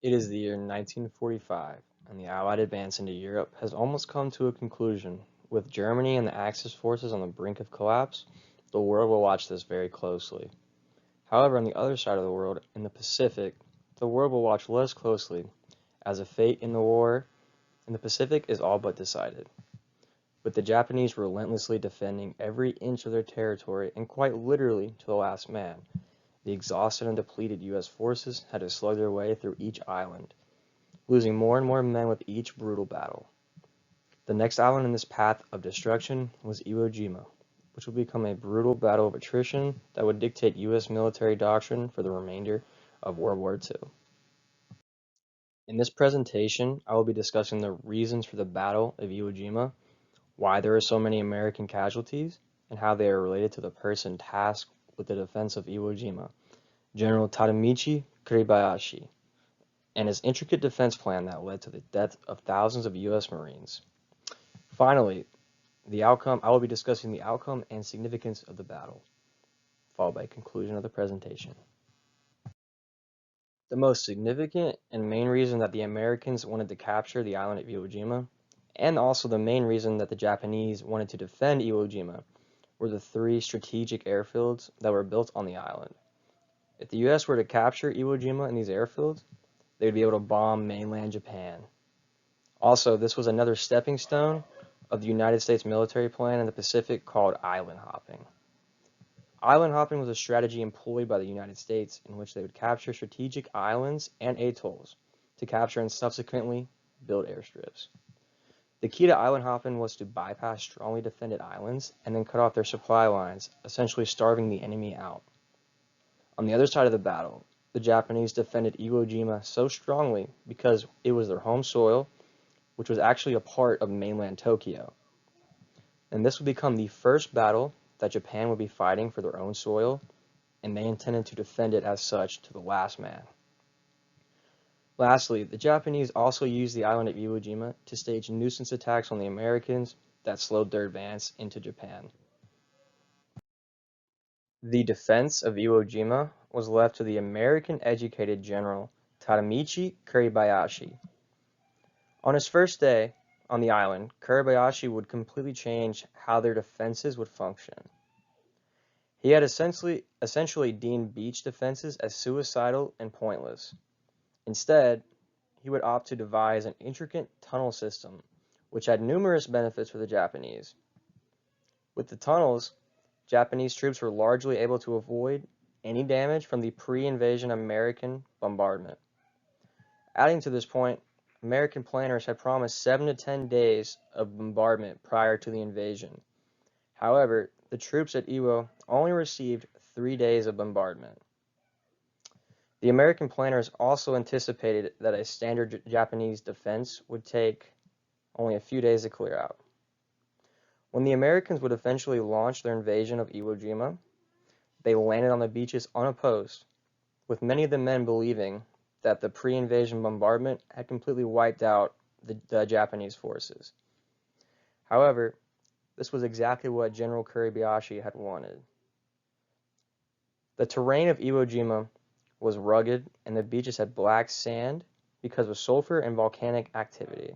It is the year 1945, and the Allied advance into Europe has almost come to a conclusion. With Germany and the Axis forces on the brink of collapse, the world will watch this very closely. However, on the other side of the world, in the Pacific, the world will watch less closely, as the fate in the war in the Pacific is all but decided. With the Japanese relentlessly defending every inch of their territory and quite literally to the last man, the exhausted and depleted U.S. forces had to slug their way through each island, losing more and more men with each brutal battle. The next island in this path of destruction was Iwo Jima, which would become a brutal battle of attrition that would dictate U.S. military doctrine for the remainder of World War II. In this presentation, I will be discussing the reasons for the Battle of Iwo Jima, why there are so many American casualties, and how they are related to the person tasked with the defense of Iwo Jima, General Tadamichi Kuribayashi, and his intricate defense plan that led to the death of thousands of U.S. Marines. Finally, I will be discussing the outcome and significance of the battle, followed by a conclusion of the presentation. The most significant and main reason that the Americans wanted to capture the island of Iwo Jima, and also the main reason that the Japanese wanted to defend Iwo Jima, were the three strategic airfields that were built on the island. If the U.S. were to capture Iwo Jima in these airfields, they would be able to bomb mainland Japan. Also, this was another stepping stone of the United States military plan in the Pacific called island hopping. Island hopping was a strategy employed by the United States in which they would capture strategic islands and atolls to capture and subsequently build airstrips. The key to island hopping was to bypass strongly defended islands and then cut off their supply lines, essentially starving the enemy out. On the other side of the battle, the Japanese defended Iwo Jima so strongly because it was their home soil, which was actually a part of mainland Tokyo. And this would become the first battle that Japan would be fighting for their own soil, and they intended to defend it as such to the last man. Lastly, the Japanese also used the island of Iwo Jima to stage nuisance attacks on the Americans that slowed their advance into Japan. The defense of Iwo Jima was left to the American-educated General Tadamichi Kuribayashi. On his first day on the island, Kuribayashi would completely change how their defenses would function. He had essentially deemed beach defenses as suicidal and pointless. Instead, he would opt to devise an intricate tunnel system, which had numerous benefits for the Japanese. With the tunnels, Japanese troops were largely able to avoid any damage from the pre-invasion American bombardment. Adding to this point, American planners had promised 7 to 10 days of bombardment prior to the invasion. However, the troops at Iwo only received 3 days of bombardment. The American planners also anticipated that a standard Japanese defense would take only a few days to clear out. When the Americans would eventually launch their invasion of Iwo Jima, they landed on the beaches unopposed, with many of the men believing that the pre-invasion bombardment had completely wiped out the Japanese forces. However, this was exactly what General Kuribayashi had wanted. The terrain of Iwo Jima was rugged and the beaches had black sand because of sulfur and volcanic activity.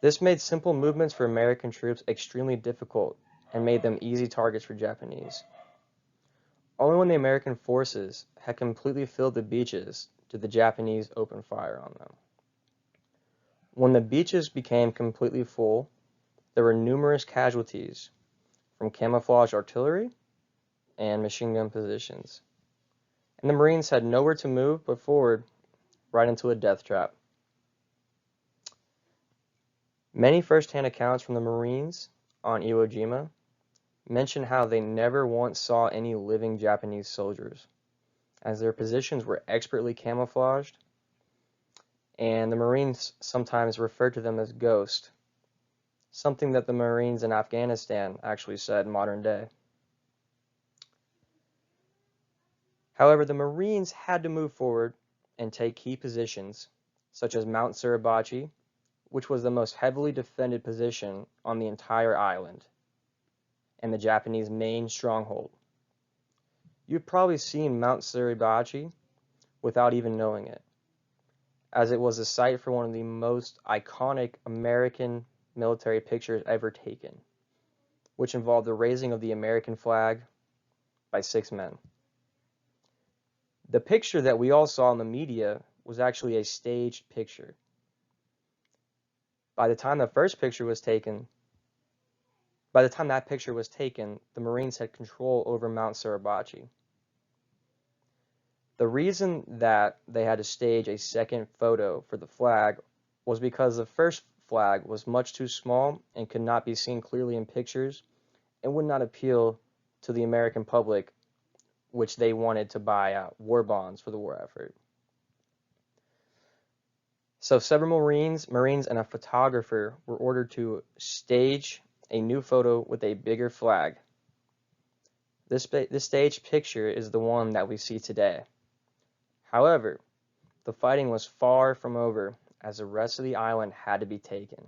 This made simple movements for American troops extremely difficult and made them easy targets for Japanese. Only when the American forces had completely filled the beaches did the Japanese open fire on them. When the beaches became completely full, there were numerous casualties from camouflage artillery and machine gun positions, and the Marines had nowhere to move but forward right into a death trap. Many first-hand accounts from the Marines on Iwo Jima mention how they never once saw any living Japanese soldiers, as their positions were expertly camouflaged, and the Marines sometimes referred to them as ghosts, something that the Marines in Afghanistan actually said in modern day. However, the Marines had to move forward and take key positions, such as Mount Suribachi, which was the most heavily defended position on the entire island, and the Japanese main stronghold. You've probably seen Mount Suribachi without even knowing it. as it was the site for one of the most iconic American military pictures ever taken, which involved the raising of the American flag by 6 men. The picture that we all saw in the media was actually a staged picture. By the time that picture was taken, the Marines had control over Mount Suribachi. The reason that they had to stage a second photo for the flag was because the first flag was much too small and could not be seen clearly in pictures and would not appeal to the American public, which they wanted to buy war bonds for the war effort. So several Marines and a photographer were ordered to stage a new photo with a bigger flag. This staged picture is the one that we see today. However, the fighting was far from over, as the rest of the island had to be taken.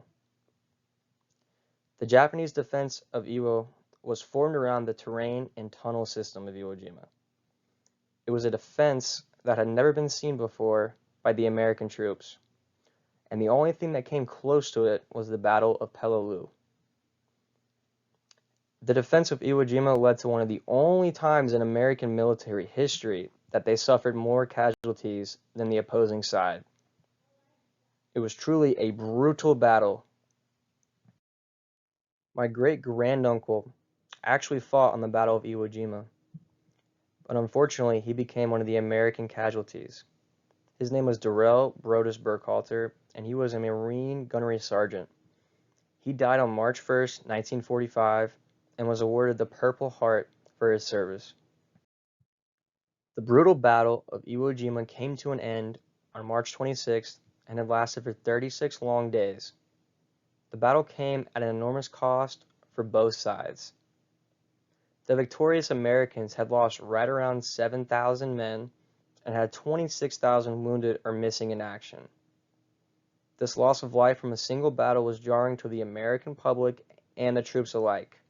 The Japanese defense of Iwo was formed around the terrain and tunnel system of Iwo Jima. It was a defense that had never been seen before by the American troops, and the only thing that came close to it was the Battle of Peleliu. The defense of Iwo Jima led to one of the only times in American military history that they suffered more casualties than the opposing side. It was truly a brutal battle. My great-granduncle actually fought on the Battle of Iwo Jima, but unfortunately he became one of the American casualties. His name was Darrell Brodus Burkhalter, and he was a Marine gunnery sergeant. He died on March 1st, 1945, and was awarded the Purple Heart for his service. The brutal Battle of Iwo Jima came to an end on March 26th and had lasted for 36 long days. The battle came at an enormous cost for both sides. The victorious Americans had lost right around 7,000 men and had 26,000 wounded or missing in action. This loss of life from a single battle was jarring to the American public and the troops alike.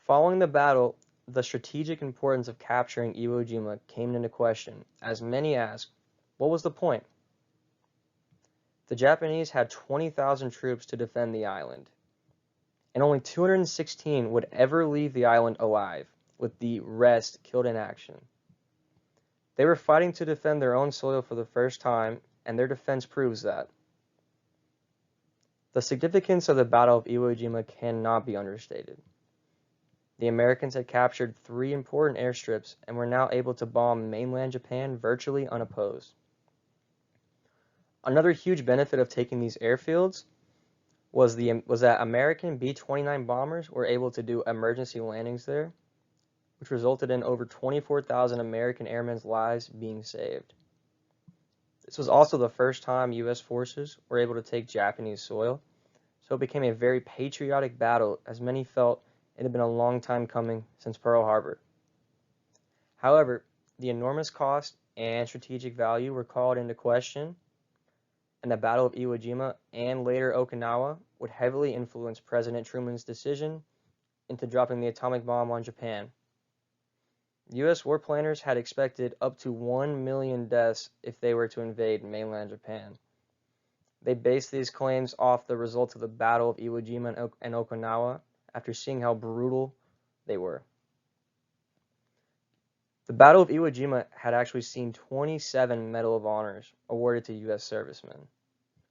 Following the battle, the strategic importance of capturing Iwo Jima came into question, as many asked, what was the point? The Japanese had 20,000 troops to defend the island, and only 216 would ever leave the island alive, with the rest killed in action. They were fighting to defend their own soil for the first time, and their defense proves that. The significance of the Battle of Iwo Jima cannot be understated. The Americans had captured 3 important airstrips and were now able to bomb mainland Japan virtually unopposed. Another huge benefit of taking these airfields was that American B-29 bombers were able to do emergency landings there, which resulted in over 24,000 American airmen's lives being saved. This was also the first time U.S. forces were able to take Japanese soil, so it became a very patriotic battle, as many felt it had been a long time coming since Pearl Harbor. However, the enormous cost and strategic value were called into question, and the Battle of Iwo Jima and later Okinawa would heavily influence President Truman's decision into dropping the atomic bomb on Japan. U.S. war planners had expected up to 1 million deaths if they were to invade mainland Japan. They based these claims off the results of the Battle of Iwo Jima and Okinawa after seeing how brutal they were. The Battle of Iwo Jima had actually seen 27 Medal of Honors awarded to U.S. servicemen,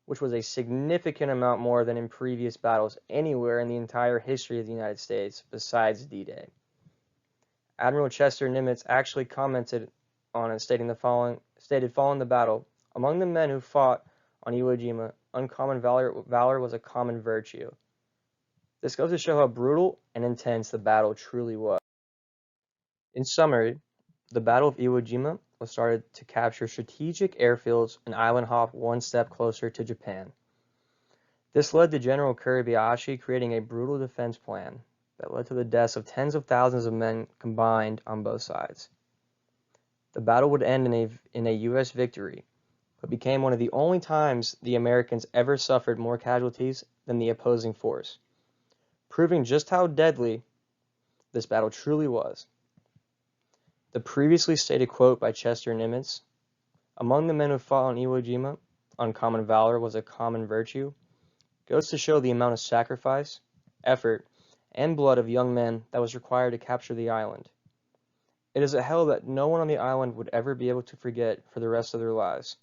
which was a significant amount more than in previous battles anywhere in the entire history of the United States besides D-Day. Admiral Chester Nimitz actually commented on it, stated following the battle, "Among the men who fought on Iwo Jima, uncommon valor was a common virtue." This goes to show how brutal and intense the battle truly was. In summary, the Battle of Iwo Jima was started to capture strategic airfields and island hop one step closer to Japan. This led to General Kuribayashi creating a brutal defense plan that led to the deaths of tens of thousands of men combined on both sides. The battle would end in a U.S. victory, but became one of the only times the Americans ever suffered more casualties than the opposing force, proving just how deadly this battle truly was. The previously stated quote by Chester Nimitz, Among the men who fought on Iwo Jima, uncommon valor was a common virtue. Goes to show the amount of sacrifice, effort, and blood of young men that was required to capture the island. It is a hell that no one on the island would ever be able to forget for the rest of their lives.